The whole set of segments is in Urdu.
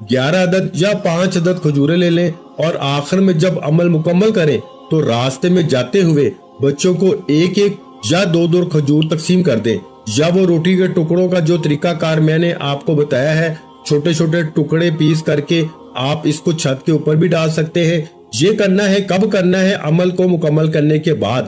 11 عدد یا 5 عدد کھجوریں لے لیں اور آخر میں جب عمل مکمل کریں تو راستے میں جاتے ہوئے بچوں کو 1-1 یا 2-2 کھجور تقسیم کر دیں، یا وہ روٹی کے ٹکڑوں کا جو طریقہ کار میں نے آپ کو بتایا ہے، چھوٹے چھوٹے ٹکڑے پیس کر کے آپ اس کو چھت کے اوپر بھی ڈال سکتے ہیں۔ یہ کرنا ہے کب کرنا ہے؟ عمل کو مکمل کرنے کے بعد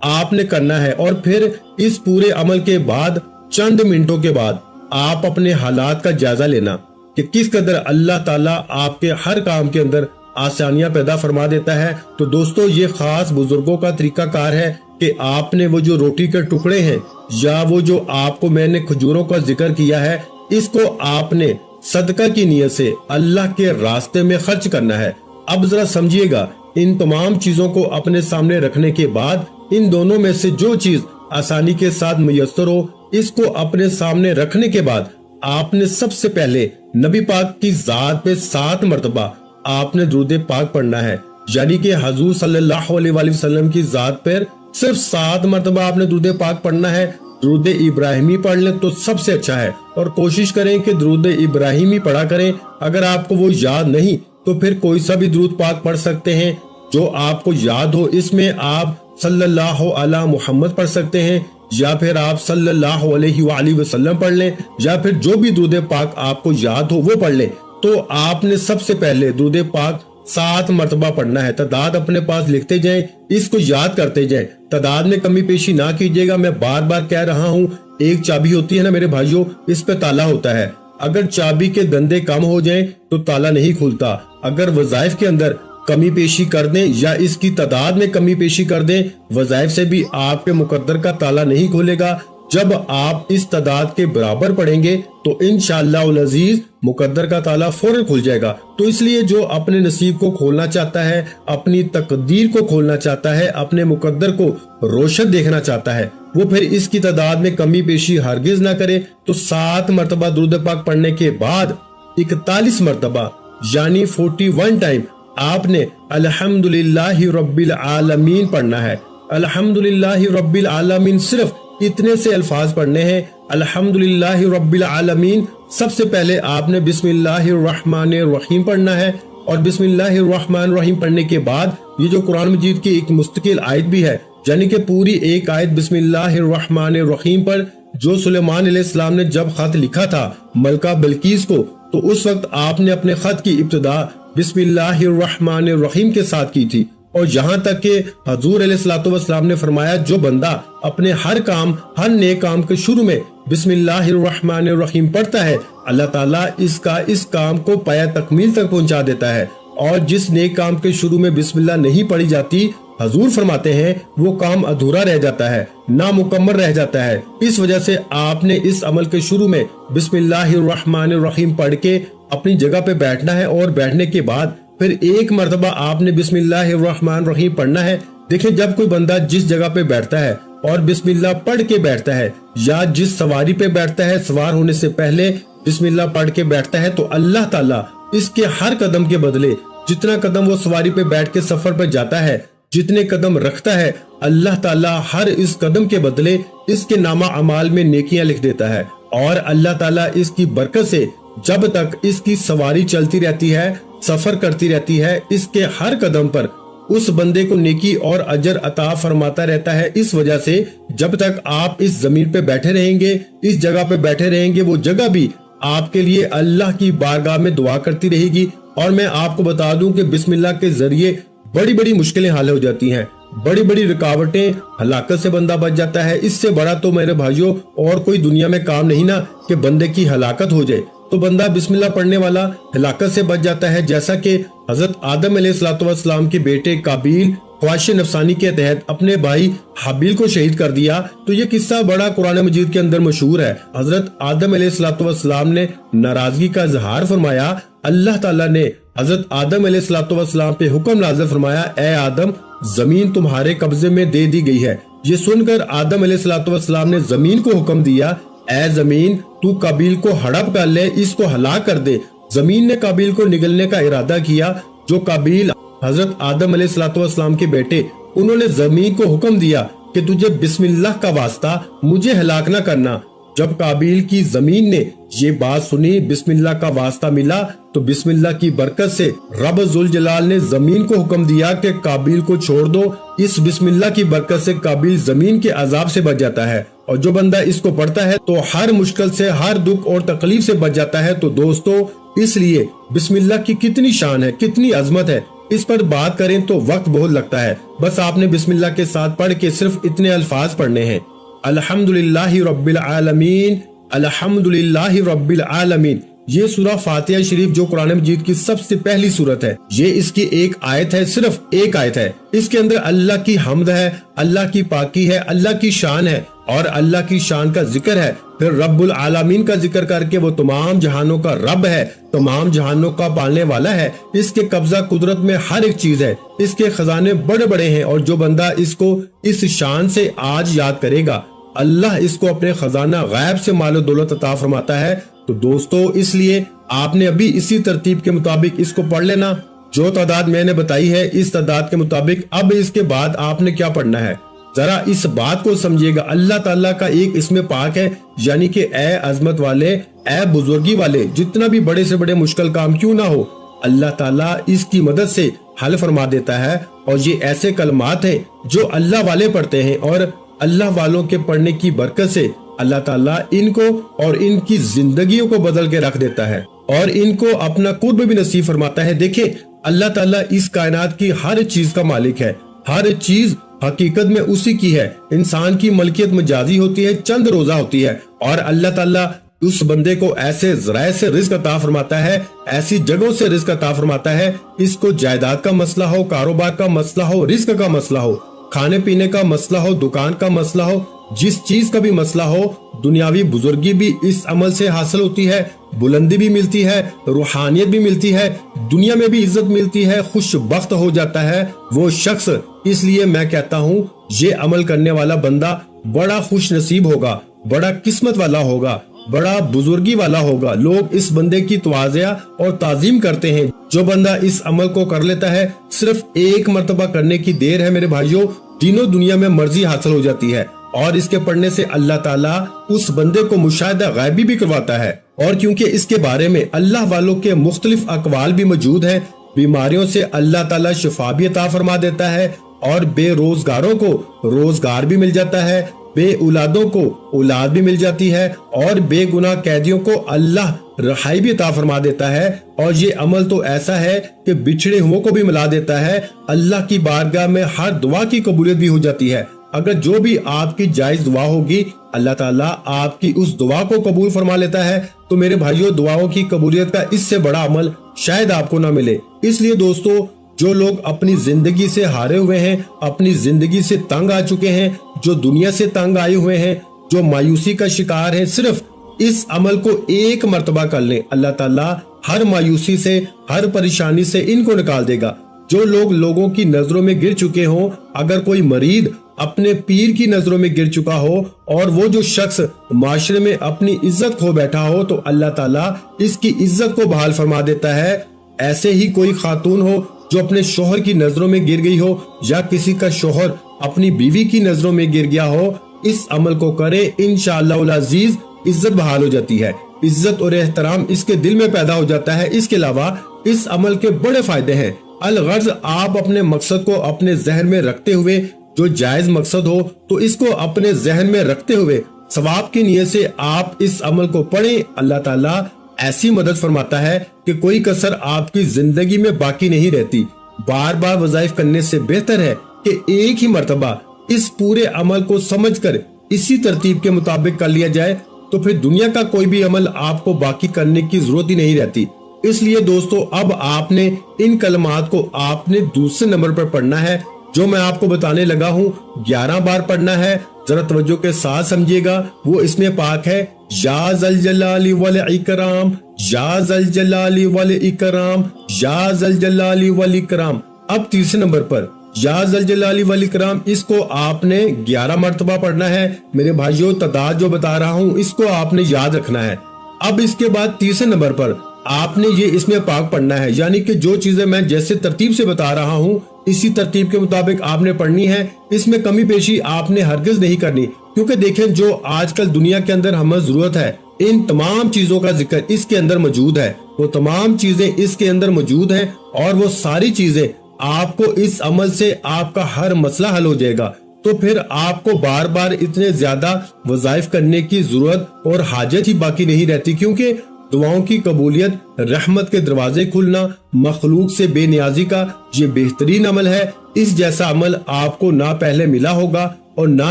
آپ نے کرنا ہے، اور پھر اس پورے عمل کے بعد چند منٹوں کے بعد آپ اپنے حالات کا جائزہ لینا کہ کس قدر اللہ تعالیٰ آپ کے ہر کام کے اندر آسانیاں پیدا فرما دیتا ہے۔ تو دوستو، یہ خاص بزرگوں کا طریقہ کار ہے کہ آپ نے وہ جو روٹی کے ٹکڑے ہیں یا وہ جو آپ کو میں نے کھجوروں کا ذکر کیا ہے، اس کو آپ نے صدقہ کی نیت سے اللہ کے راستے میں خرچ کرنا ہے۔ اب ذرا سمجھیے گا، ان تمام چیزوں کو اپنے سامنے رکھنے کے بعد ان دونوں میں سے جو چیز آسانی کے ساتھ میسر ہو، اس کو اپنے سامنے رکھنے کے بعد آپ نے سب سے پہلے نبی پاک کی ذات پہ 7 مرتبہ آپ نے درود پاک پڑھنا ہے، یعنی کہ حضور صلی اللہ علیہ وآلہ وسلم کی ذات پر صرف 7 مرتبہ آپ نے درود پاک پڑھنا ہے۔ درود ابراہیمی پڑھ لیں تو سب سے اچھا ہے، اور کوشش کریں کہ درود ابراہیمی پڑھا کریں۔ اگر آپ کو وہ یاد نہیں تو پھر کوئی سا بھی درود پاک پڑھ سکتے ہیں جو آپ کو یاد ہو۔ اس میں آپ صلی اللہ علی محمد پڑھ سکتے ہیں، یا پھر آپ صلی اللہ علیہ وآلہ وسلم پڑھ لیں، یا پھر جو بھی درود پاک آپ کو یاد ہو وہ پڑھ لیں۔ تو آپ نے سب سے پہلے درود پاک 7 مرتبہ پڑھنا ہے۔ تعداد اپنے پاس لکھتے جائیں، اس کو یاد کرتے جائیں، تعداد میں کمی پیشی نہ کیجیے گا۔ میں بار بار کہہ رہا ہوں، ایک چابی ہوتی ہے نا میرے بھائیوں، اس پہ تالا ہوتا ہے، اگر چابی کے دندے کم ہو جائیں تو تالا نہیں کھلتا۔ اگر وظائف کے اندر کمی پیشی کر دیں یا اس کی تعداد میں کمی پیشی کر دیں، وظائف سے بھی آپ کے مقدر کا تالا نہیں کھولے گا۔ جب آپ اس تعداد کے برابر پڑھیں گے تو انشاءاللہ العزیز مقدر کا تالا فوراً کھل جائے گا۔ تو اس لیے جو اپنے نصیب کو کھولنا چاہتا ہے، اپنی تقدیر کو کھولنا چاہتا ہے، اپنے مقدر کو روشن دیکھنا چاہتا ہے، وہ پھر اس کی تعداد میں کمی پیشی ہرگز نہ کرے۔ تو 7 مرتبہ درود پاک پڑھنے کے بعد 41 مرتبہ یعنی 41 ٹائم آپ نے الحمدللہ رب العالمین پڑھنا ہے۔ الحمدللہ رب العالمین صرف اتنے سے الفاظ پڑھنے ہیں، الحمدللہ رب العالمین۔ سب سے پہلے آپ نے بسم اللہ الرحمن الرحیم پڑھنا ہے، اور بسم اللہ الرحمن الرحیم پڑھنے کے بعد یہ جو قرآن مجید کی ایک مستقل آیت بھی ہے، یعنی کہ پوری ایک آیت بسم اللہ الرحمن الرحیم پر جو سلیمان علیہ السلام نے جب خط لکھا تھا ملکہ بلقیس کو، تو اس وقت آپ نے اپنے خط کی ابتدا بسم اللہ الرحمن الرحیم کے ساتھ کی تھی۔ اور یہاں تک کہ حضور علیہ الصلوۃ والسلام نے فرمایا، جو بندہ اپنے ہر نیک کام کے شروع میں بسم اللہ الرحمن الرحیم پڑھتا ہے، اللہ تعالیٰ اس کام کو پایہ تکمیل تک پہنچا دیتا ہے۔ اور جس نیک کام کے شروع میں بسم اللہ نہیں پڑھی جاتی، حضور فرماتے ہیں وہ کام ادھورا رہ جاتا ہے، نامکمل رہ جاتا ہے۔ اس وجہ سے آپ نے اس عمل کے شروع میں بسم اللہ الرحمن الرحیم پڑھ کے اپنی جگہ پہ بیٹھنا ہے، اور بیٹھنے کے بعد پھر 1 مرتبہ آپ نے بسم اللہ الرحمن الرحیم پڑھنا ہے۔ دیکھیں، جب کوئی بندہ جس جگہ پہ بیٹھتا ہے اور بسم اللہ پڑھ کے بیٹھتا ہے، یا جس سواری پہ بیٹھتا ہے سوار ہونے سے پہلے بسم اللہ پڑھ کے بیٹھتا ہے، تو اللہ تعالیٰ اس کے ہر قدم کے بدلے، جتنا قدم وہ سواری پہ بیٹھ کے سفر پہ جاتا ہے، جتنے قدم رکھتا ہے، اللہ تعالیٰ ہر اس قدم کے بدلے اس کے نامہ اعمال میں نیکیاں لکھ دیتا ہے۔ اور اللہ تعالیٰ اس کی برکت سے جب تک اس کی سواری چلتی رہتی ہے، سفر کرتی رہتی ہے، اس کے ہر قدم پر اس بندے کو نیکی اور اجر عطا فرماتا رہتا ہے۔ اس وجہ سے جب تک آپ اس زمین پہ بیٹھے رہیں گے، اس جگہ پہ بیٹھے رہیں گے، وہ جگہ بھی آپ کے لیے اللہ کی بارگاہ میں دعا کرتی رہے گی۔ اور میں آپ کو بتا دوں کہ بسم اللہ کے ذریعے بڑی بڑی مشکلیں حل ہو جاتی ہیں، بڑی بڑی رکاوٹیں، ہلاکت سے بندہ بچ جاتا ہے۔ اس سے بڑا تو میرے بھائیوں اور کوئی دنیا میں کام نہیں نا کہ بندے کی ہلاکت ہو جائے۔ تو بندہ بسم اللہ پڑھنے والا ہلاکت سے بچ جاتا ہے، جیسا کہ حضرت آدم علیہ السلام کے بیٹے قابیل خواہش نفسانی کے تحت اپنے بھائی حابیل کو شہید کر دیا۔ تو یہ قصہ بڑا قرآن مجید کے اندر مشہور ہے۔ حضرت آدم علیہ السلام نے ناراضگی کا اظہار فرمایا، اللہ تعالیٰ نے حضرت آدم علیہ السلام پہ حکم نازل فرمایا، اے آدم، زمین تمہارے قبضے میں دے دی گئی ہے۔ یہ سن کر آدم علیہ السلام نے زمین کو حکم دیا، اے زمین، تو قابیل کو ہڑپ کر لے، اس کو ہلاک کر دے۔ زمین نے قابیل کو نگلنے کا ارادہ کیا۔ جو قابیل حضرت آدم علیہ السلام کے بیٹے، انہوں نے زمین کو حکم دیا کہ تجھے بسم اللہ کا واسطہ مجھے ہلاک نہ کرنا۔ جب قابیل کی زمین نے یہ بات سنی، بسم اللہ کا واسطہ ملا، تو بسم اللہ کی برکت سے رب ذوالجلال نے زمین کو حکم دیا کہ قابیل کو چھوڑ دو۔ اس بسم اللہ کی برکت سے قابیل زمین کے عذاب سے بچ جاتا ہے، اور جو بندہ اس کو پڑھتا ہے تو ہر مشکل سے، ہر دکھ اور تکلیف سے بچ جاتا ہے۔ تو دوستو، اس لیے بسم اللہ کی کتنی شان ہے، کتنی عظمت ہے، اس پر بات کریں تو وقت بہت لگتا ہے۔ بس آپ نے بسم اللہ کے ساتھ پڑھ کے صرف اتنے الفاظ پڑھنے ہیں: الحمدللہ رب العالمین، الحمدللہ رب العالمین۔ یہ سورہ فاتحہ شریف جو قرآن مجید کی سب سے پہلی سورت ہے، یہ اس کی ایک آیت ہے، صرف ایک آیت ہے۔ اس کے اندر اللہ کی حمد ہے، اللہ کی پاکی ہے، اللہ کی شان ہے اور اللہ کی شان کا ذکر ہے۔ پھر رب العالمین کا ذکر کر کے وہ تمام جہانوں کا رب ہے، تمام جہانوں کا پالنے والا ہے۔ اس کے قبضہ قدرت میں ہر ایک چیز ہے، اس کے خزانے بڑے بڑے ہیں، اور جو بندہ اس کو اس شان سے آج یاد کرے گا، اللہ اس کو اپنے خزانہ غیب سے مال و دولت عطا فرماتا ہے۔ تو دوستو، اس لیے آپ نے ابھی اسی ترتیب کے مطابق اس کو پڑھ لینا، جو تعداد میں نے بتائی ہے اس تعداد کے مطابق۔ اب اس کے بعد آپ نے کیا پڑھنا ہے، ذرا اس بات کو سمجھیے گا۔ اللہ تعالیٰ کا ایک اسم پاک ہے، یعنی کہ اے عظمت والے، اے بزرگی والے، جتنا بھی بڑے سے بڑے مشکل کام کیوں نہ ہو، اللہ تعالیٰ اس کی مدد سے حل فرما دیتا ہے۔ اور یہ ایسے کلمات ہیں جو اللہ والے پڑھتے ہیں، اور اللہ والوں کے پڑھنے کی برکت سے اللہ تعالیٰ ان کو اور ان کی زندگیوں کو بدل کے رکھ دیتا ہے، اور ان کو اپنا قرب بھی نصیب فرماتا ہے۔ دیکھیں، اللہ تعالیٰ اس کائنات کی ہر چیز کا مالک ہے، ہر چیز حقیقت میں اسی کی ہے۔ انسان کی ملکیت مجازی ہوتی ہے، چند روزہ ہوتی ہے، اور اللہ تعالیٰ اس بندے کو ایسے ذرائع سے رزق عطا فرماتا ہے، ایسی جگہوں سے رزق عطا فرماتا ہے۔ اس کو جائیداد کا مسئلہ ہو، کاروبار کا مسئلہ ہو، رزق کا مسئلہ ہو، کھانے پینے کا مسئلہ ہو، دکان کا مسئلہ ہو، جس چیز کا بھی مسئلہ ہو، دنیاوی بزرگی بھی اس عمل سے حاصل ہوتی ہے، بلندی بھی ملتی ہے، روحانیت بھی ملتی ہے، دنیا میں بھی عزت ملتی ہے، خوش بخت ہو جاتا ہے وہ شخص۔ اس لیے میں کہتا ہوں، یہ عمل کرنے والا بندہ بڑا خوش نصیب ہوگا، بڑا قسمت والا ہوگا، بڑا بزرگی والا ہوگا۔ لوگ اس بندے کی تواضع اور تعظیم کرتے ہیں۔ جو بندہ اس عمل کو کر لیتا ہے، صرف ایک مرتبہ کرنے کی دیر ہے میرے بھائیوں، تینوں دنیا میں مرضی حاصل ہو جاتی ہے، اور اس کے پڑھنے سے اللہ تعالیٰ اس بندے کو مشاہدہ غیبی بھی کرواتا ہے۔ اور کیونکہ اس کے بارے میں اللہ والوں کے مختلف اقوال بھی موجود ہیں، بیماریوں سے اللہ تعالیٰ شفا بھی عطا فرما دیتا ہے، اور بے روزگاروں کو روزگار بھی مل جاتا ہے، بے اولادوں کو اولاد بھی مل جاتی ہے، اور بے گناہ قیدیوں کو اللہ رہائی بھی عطا فرما دیتا ہے۔ اور یہ عمل تو ایسا ہے کہ بچھڑے ہوئوں کو بھی ملا دیتا ہے۔ اللہ کی بارگاہ میں ہر دعا کی قبولیت بھی ہو جاتی ہے۔ اگر جو بھی آپ کی جائز دعا ہوگی، اللہ تعالیٰ آپ کی اس دعا کو قبول فرما لیتا ہے۔ تو میرے بھائیوں، دعاؤں کی قبولیت کا اس سے بڑا عمل شاید آپ کو نہ ملے۔ اس لیے دوستو، جو لوگ اپنی زندگی سے ہارے ہوئے ہیں، اپنی زندگی سے تنگ آ چکے ہیں، جو دنیا سے تنگ آئے ہوئے ہیں، جو مایوسی کا شکار ہیں، صرف اس عمل کو ایک مرتبہ کر لیں، اللہ تعالیٰ ہر مایوسی سے، ہر پریشانی سے ان کو نکال دے گا۔ جو لوگ لوگوں کی نظروں میں گر چکے ہوں، اگر کوئی مرید اپنے پیر کی نظروں میں گر چکا ہو، اور وہ جو شخص معاشرے میں اپنی عزت کھو بیٹھا ہو، تو اللہ تعالیٰ اس کی عزت کو بحال فرما دیتا ہے۔ ایسے ہی کوئی خاتون ہو جو اپنے شوہر کی نظروں میں گر گئی ہو، یا کسی کا شوہر اپنی بیوی کی نظروں میں گر گیا ہو، اس عمل کو کرے، انشاءاللہ العزیز عزت بحال ہو جاتی ہے، عزت اور احترام اس کے دل میں پیدا ہو جاتا ہے۔ اس کے علاوہ اس عمل کے بڑے فائدے ہیں۔ الغرض، آپ اپنے مقصد کو اپنے ذہن میں رکھتے ہوئے، جو جائز مقصد ہو تو اس کو اپنے ذہن میں رکھتے ہوئے ثواب کی نیت سے آپ اس عمل کو پڑھیں، اللہ تعالیٰ ایسی مدد فرماتا ہے کہ کوئی کسر آپ کی زندگی میں باقی نہیں رہتی۔ بار بار وظائف کرنے سے بہتر ہے کہ ایک ہی مرتبہ اس پورے عمل کو سمجھ کر اسی ترتیب کے مطابق کر لیا جائے، تو پھر دنیا کا کوئی بھی عمل آپ کو باقی کرنے کی ضرورت ہی نہیں رہتی۔ اس لیے دوستو، اب آپ نے ان کلمات کو آپ نے دوسرے نمبر پر پڑھنا ہے، جو میں آپ کو بتانے لگا ہوں 11 بار پڑھنا ہے۔ ذرا توجہ کے ساتھ سمجھیے گا۔ وہ اس میں پاک ہے، یا ذل جلال والاکرام، یا ذل جلال والاکرام، یا ذل جلال والاکرام۔ اب تیسرے نمبر پر یا ذل جلال والاکرام، اس کو آپ نے 11 مرتبہ پڑھنا ہے۔ میرے بھائیوں، تعداد جو بتا رہا ہوں اس کو آپ نے یاد رکھنا ہے۔ اب اس کے بعد تیسرے نمبر پر آپ نے یہ اس میں پاک پڑھنا ہے، یعنی کہ جو چیزیں میں جیسے ترتیب سے بتا رہا ہوں اسی ترتیب کے مطابق آپ نے پڑھنی ہے۔ اس میں کمی پیشی آپ نے ہرگز نہیں کرنی، کیونکہ دیکھیں جو آج کل دنیا کے اندر ہمیں ضرورت ہے ان تمام چیزوں کا ذکر اس کے اندر موجود ہے، وہ تمام چیزیں اس کے اندر موجود ہیں، اور وہ ساری چیزیں آپ کو اس عمل سے آپ کا ہر مسئلہ حل ہو جائے گا۔ تو پھر آپ کو بار بار اتنے زیادہ وظائف کرنے کی ضرورت اور حاجت ہی باقی نہیں رہتی، کیونکہ دعاؤں کی قبولیت، رحمت کے دروازے کھلنا، مخلوق سے بے نیازی کا یہ بہترین عمل ہے۔ اس جیسا عمل آپ کو نہ پہلے ملا ہوگا اور نہ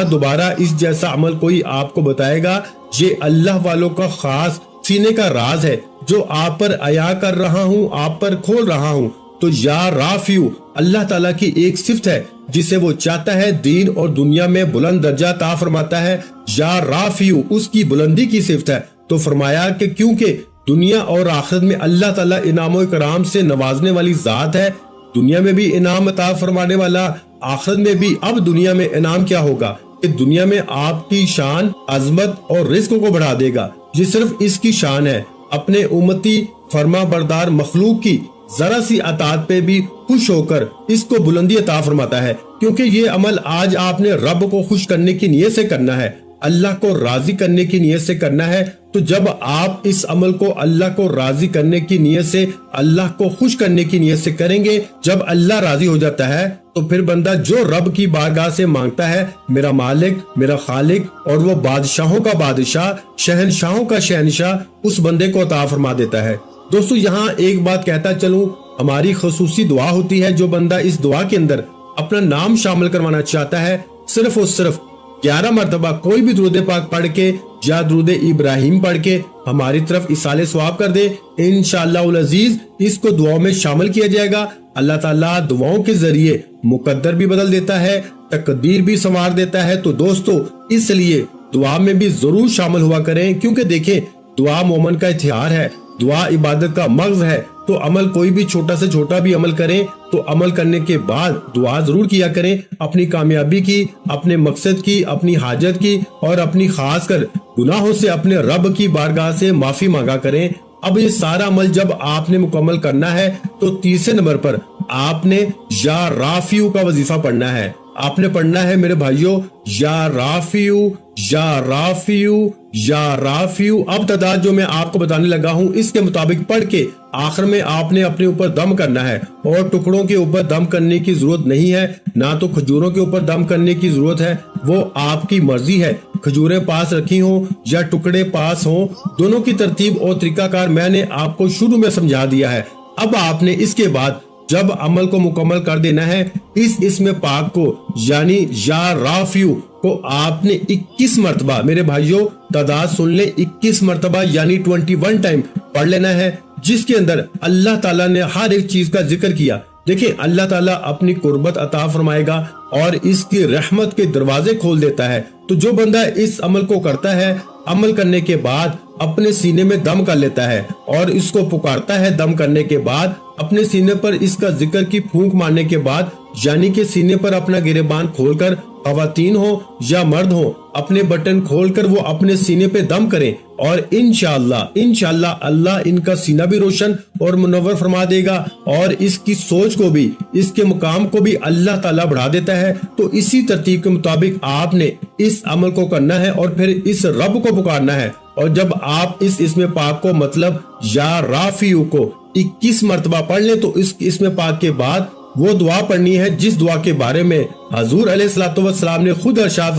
دوبارہ اس جیسا عمل کوئی آپ کو بتائے گا۔ یہ اللہ والوں کا خاص سینے کا راز ہے جو آپ پر عیا کر رہا ہوں، آپ پر کھول رہا ہوں۔ تو یا رافیو اللہ تعالیٰ کی ایک صفت ہے جسے وہ چاہتا ہے دین اور دنیا میں بلند درجہ عطا فرماتا ہے۔ یا رافیو اس کی بلندی کی صفت ہے، تو فرمایا کہ کیونکہ دنیا اور آخرت میں اللہ تعالیٰ انعام و اکرام سے نوازنے والی ذات ہے، دنیا میں بھی انعام عطا فرمانے والا، آخرت میں بھی۔ اب دنیا میں انعام کیا ہوگا کہ دنیا میں آپ کی شان، عظمت اور رزق کو بڑھا دے گا۔ یہ صرف اس کی شان ہے، اپنے امتی فرما بردار مخلوق کی ذرا سی اطاعت پہ بھی خوش ہو کر اس کو بلندی عطا فرماتا ہے، کیونکہ یہ عمل آج آپ نے رب کو خوش کرنے کی نیت سے کرنا ہے، اللہ کو راضی کرنے کی نیت سے کرنا ہے۔ تو جب آپ اس عمل کو اللہ کو راضی کرنے کی نیت سے، اللہ کو خوش کرنے کی نیت سے کریں گے، جب اللہ راضی ہو جاتا ہے تو پھر بندہ جو رب کی بارگاہ سے مانگتا ہے، میرا مالک، میرا خالق اور وہ بادشاہوں کا بادشاہ، شہنشاہوں کا شہنشاہ، اس بندے کو عطا فرما دیتا ہے۔ دوستو یہاں ایک بات کہتا چلوں، ہماری خصوصی دعا ہوتی ہے، جو بندہ اس دعا کے اندر اپنا نام شامل کروانا چاہتا ہے، صرف اور صرف 11 مرتبہ کوئی بھی درود پاک پڑھ کے یا درود ابراہیم پڑھ کے ہماری طرف ایصال ثواب کر دے، انشاءاللہ العزیز اس کو دعاؤں میں شامل کیا جائے گا۔ اللہ تعالیٰ دعاؤں کے ذریعے مقدر بھی بدل دیتا ہے، تقدیر بھی سنوار دیتا ہے۔ تو دوستو اس لیے دعا میں بھی ضرور شامل ہوا کریں، کیونکہ دیکھیں دعا مومن کا ہتھیار ہے، دعا عبادت کا مغز ہے۔ تو عمل کوئی بھی چھوٹا سے چھوٹا بھی عمل کریں تو عمل کرنے کے بعد دعا ضرور کیا کریں، اپنی کامیابی کی، اپنے مقصد کی، اپنی حاجت کی، اور اپنی خاص کر گناہوں سے اپنے رب کی بارگاہ سے معافی مانگا کریں۔ اب یہ سارا عمل جب آپ نے مکمل کرنا ہے تو تیسرے نمبر پر آپ نے یا رافیو کا وظیفہ پڑھنا ہے۔ آپ نے پڑھنا ہے میرے بھائیوں، یا رافیو، یا رافیو، یا رافیو۔ اب تعداد جو میں آپ کو بتانے لگا ہوں اس کے مطابق پڑھ کے آخر میں آپ نے اپنے اوپر دم کرنا ہے، اور ٹکڑوں کے اوپر دم کرنے کی ضرورت نہیں ہے، نہ تو کھجوروں کے اوپر دم کرنے کی ضرورت ہے، وہ آپ کی مرضی ہے۔ کھجوریں پاس رکھی ہوں یا ٹکڑے پاس ہوں، دونوں کی ترتیب اور طریقہ کار میں نے آپ کو شروع میں سمجھا دیا ہے۔ اب آپ نے اس کے بعد جب عمل کو مکمل کر دینا ہے، اس اسم پاک کو یعنی یا رافیو کو آپ نے 21 مرتبہ، میرے بھائیوں تعداد سن لیں، 21 مرتبہ یعنی 21 ٹائم پڑھ لینا ہے، جس کے اندر اللہ تعالیٰ نے ہر ایک چیز کا ذکر کیا۔ دیکھیں اللہ تعالیٰ اپنی قربت عطا فرمائے گا اور اس کی رحمت کے دروازے کھول دیتا ہے۔ تو جو بندہ اس عمل کو کرتا ہے، عمل کرنے کے بعد اپنے سینے میں دم کر لیتا ہے اور اس کو پکارتا ہے، دم کرنے کے بعد اپنے سینے پر اس کا ذکر کی پھونک مارنے کے بعد، یعنی کہ سینے پر اپنا گریبان کھول کر، خواتین ہو یا مرد ہو، اپنے بٹن کھول کر وہ اپنے سینے پہ دم کریں، اور انشاءاللہ اللہ ان کا سینہ بھی روشن اور منور فرما دے گا، اور اس کی سوچ کو بھی، اس کے مقام کو بھی اللہ تعالیٰ بڑھا دیتا ہے۔ تو اسی ترتیب کے مطابق آپ نے اس عمل کو کرنا ہے اور پھر اس رب کو پکارنا ہے۔ اور جب آپ اس اسم پاک کو مطلب یا رافیو کو 21 مرتبہ پڑھ لیں تو اس اسم پاک کے بعد وہ دعا پڑھنی ہے جس دعا کے بارے میں حضور علیہ الصلوۃ والسلام نے خود ارشاد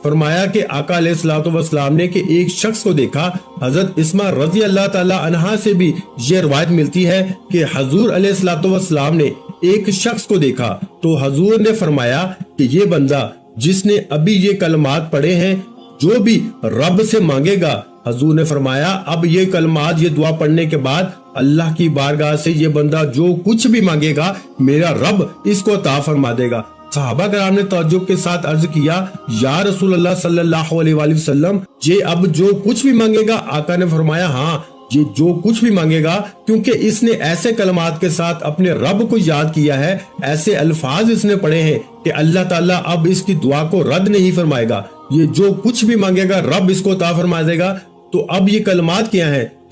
فرمایا کہ آقا علیہ الصلوۃ والسلام نے کہ ایک شخص کو دیکھا۔ حضرت اسماء رضی اللہ تعالی عنہا سے بھی یہ روایت ملتی ہے کہ حضور علیہ الصلوۃ والسلام نے ایک شخص کو دیکھا تو حضور نے فرمایا کہ یہ بندہ جس نے ابھی یہ کلمات پڑھے ہیں، جو بھی رب سے مانگے گا، حضور نے فرمایا اب یہ کلمات، یہ دعا پڑھنے کے بعد اللہ کی بارگاہ سے یہ بندہ جو کچھ بھی مانگے گا، میرا رب اس کو عطا فرما دے گا۔ صحابہ کرام نے تعجب کے ساتھ عرض کیا، یا رسول اللہ صلی اللہ علیہ وآلہ وسلم، یہ اب جو کچھ بھی مانگے گا؟ آقا نے فرمایا ہاں، یہ جو کچھ بھی مانگے گا، کیونکہ اس نے ایسے کلمات کے ساتھ اپنے رب کو یاد کیا ہے، ایسے الفاظ اس نے پڑھے ہیں کہ اللہ تعالیٰ اب اس کی دعا کو رد نہیں فرمائے گا، یہ جو کچھ بھی مانگے گا رب اس کو عطا فرما دے گا۔ تو اب یہ کلمات کیا ہیں؟